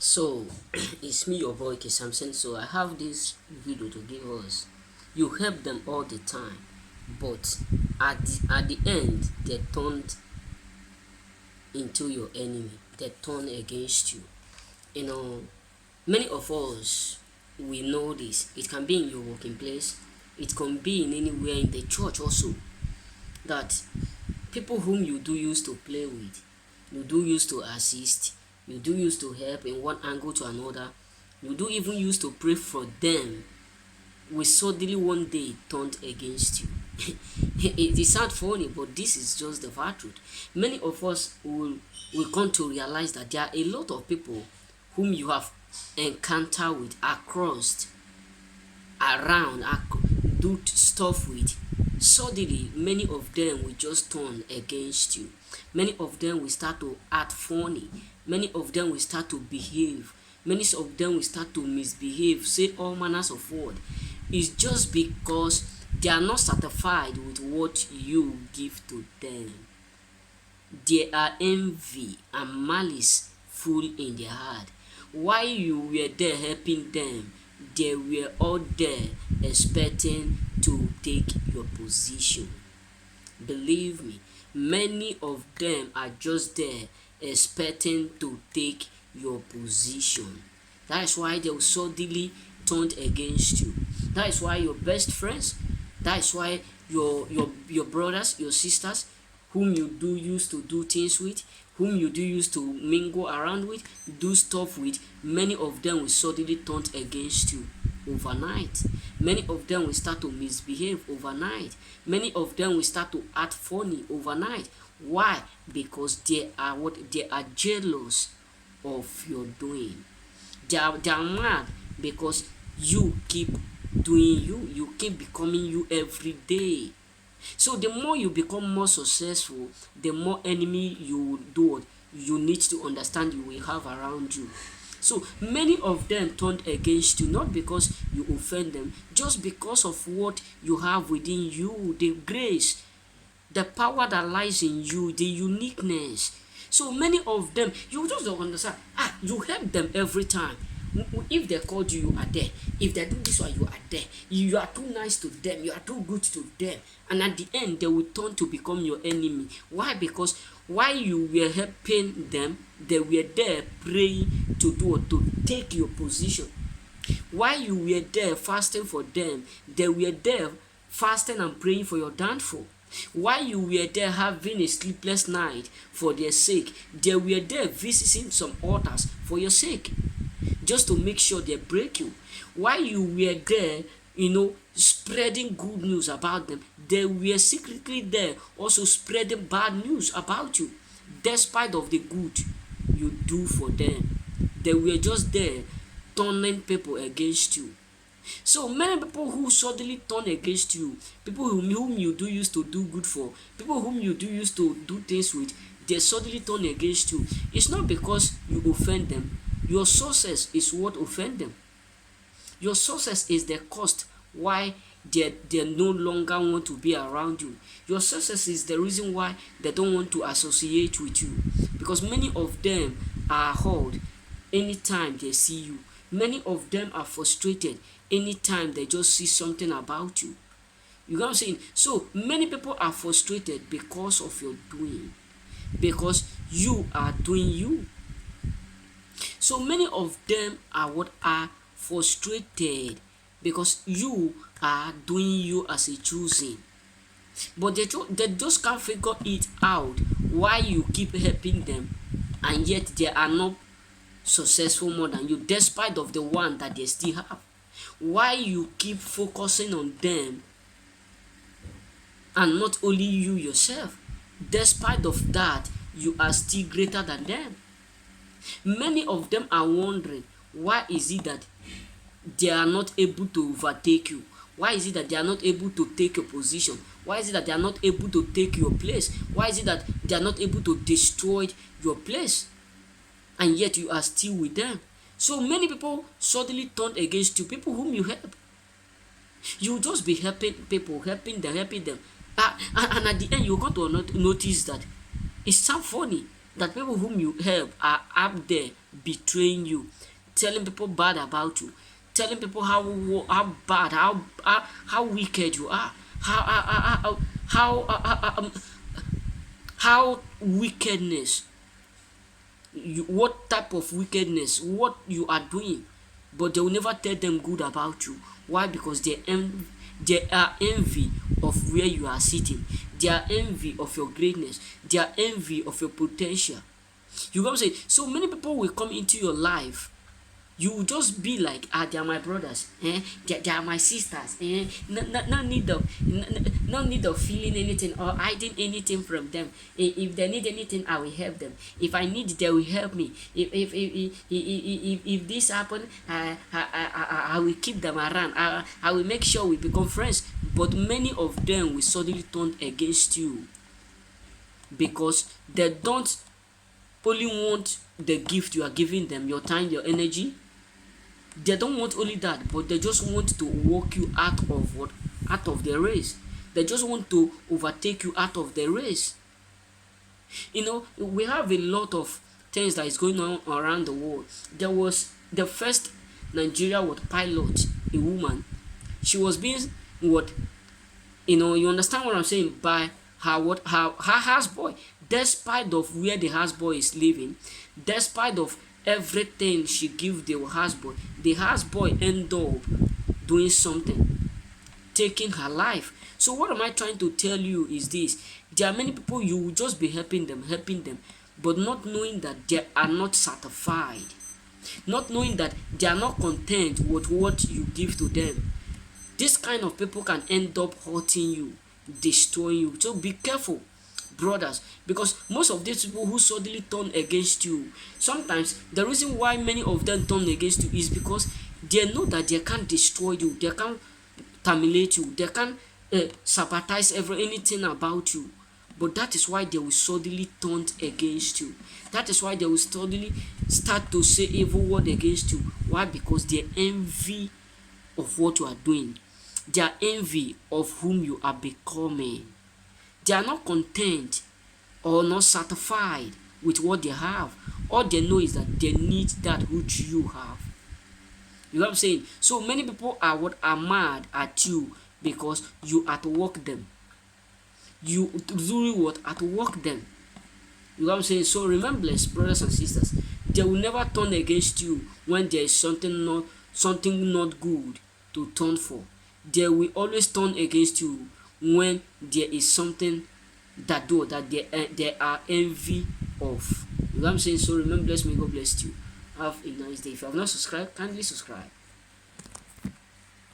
So, it's me, your boy K Samson. So, I have this video to give us. You help them all the time, but at the end, they turned into your enemy. They turn against you. You know, many of us we know this. It can be in your working place. It can be in anywhere in the church also. That people whom you do used to play with, you do used to assist, you do used to help in one angle to another, you do even used to pray for them, will suddenly one day turned against you. It sounds funny, but this is just the fact truth. Many of us will come to realize that there are a lot of people whom you have encountered with across around do stuff with. Suddenly many of them will just turn against you. Many of them will start to act funny. Many of them will start to behave. Many of them will start to misbehave, say all manners of word. It's just because they are not satisfied with what you give to them. They are envy and malice full in their heart. While you were there helping them, they were all there expecting to take your position. Believe me, many of them are just there expecting to take your position. That is why they will suddenly turn against you. That is why your best friends, that is why your brothers, your sisters, whom you do used to do things with, whom you do used to mingle around with, do stuff with, many of them will suddenly turn against you overnight. Many of them will start to misbehave overnight. Many of them will start to act funny overnight. Why? Because they are jealous of your doing. They are mad because you keep doing you keep becoming you every day. So the more you become more successful, the more enemy you will do what you need to understand you will have around you. So many of them turned against you not because you offend them, just because of what you have within you, the grace, the power that lies in you, the uniqueness. So many of them, you just don't understand. You help them every time. If they called you, you are there. If they do this one, you are there. You are too nice to them. You are too good to them. And at the end, they will turn to become your enemy. Why? Because while you were helping them, they were there praying to do or to take your position. While you were there fasting for them, they were there fasting and praying for your downfall. While you were there having a sleepless night for their sake, they were there visiting some altars for your sake, just to make sure they break you. While you were there, spreading good news about them, they were secretly there also spreading bad news about you, despite of the good you do for them. They were just there turning people against you. So many people who suddenly turn against you, people whom you do used to do good for, people whom you do used to do things with, they suddenly turn against you. It's not because you offend them. Your success is what offend them. Your success is the cost why they no longer want to be around you. Your success is the reason why they don't want to associate with you. Because many of them are hurt anytime they see you. Many of them are frustrated anytime they just see something about you. You know what I'm saying? So many people are frustrated because of your doing. Because you are doing you. So many of them are frustrated because you are doing you as a choosing. But they just can't figure it out why you keep helping them and yet they are not successful more than you, despite of the one that they still have. Why you keep focusing on them and not only you yourself, despite of that you are still greater than them. Many of them are wondering, why is it that they are not able to overtake you? Why is it that they are not able to take your position? Why is it that they are not able to take your place? Why is it that they are not able to destroy your place? And yet you are still with them. So many people suddenly turn against you, people whom you help. You just be helping people, helping them. And at the end, you're going to notice that it sounds funny. that people whom you help are up there betraying you, telling people bad about you, telling people how bad, how wicked you are, how wickedness, what type of wickedness, what you are doing, but they will never tell them good about you. Why? Because they are envy of where you are sitting. They are envy of your greatness. They are envy of your potential. You come say, so many people will come into your life. You will just be like, they are my brothers, they are my sisters, no need of no need of feeling anything or hiding anything from them. If they need anything, I will help them. If I need, they will help me. If this happen, I will keep them around. I will make sure we become friends. But many of them will suddenly turn against you because they don't only want the gift you are giving them, your time, your energy. They don't want only that, but they just want to walk you out of the race. They just want to overtake you out of the race. We have a lot of things that is going on around the world. There was the first Nigeria pilot, a woman. She was being you understand what I'm saying, by her houseboy, despite of where the houseboy is living, despite of everything she give the houseboy end up doing something, taking her life. So what am I trying to tell you is this: there are many people you will just be helping them, but not knowing that they are not satisfied, not knowing that they are not content with what you give to them. This kind of people can end up hurting you, destroying you. So be careful, brothers, because most of these people who suddenly turn against you, sometimes the reason why many of them turn against you is because they know that they can't destroy you, they can't terminate you, they can't sabotage anything about you. But that is why they will suddenly turn against you. That is why they will suddenly start to say evil word against you. Why? Because they envy of what you are doing. They are envy of whom you are becoming. They are not content or not satisfied with what they have. All they know is that they need that which you have. You know what I'm saying? So many people are mad at you because you outwork them. You do what? Outwork them. You know what I'm saying? So remember, brothers and sisters, they will never turn against you when there is something not good to turn for. They will always turn against you when there is something that they are envy of. You know what I'm saying? So remember, bless me, God bless you. Have a nice day. If you have not subscribed, kindly subscribe.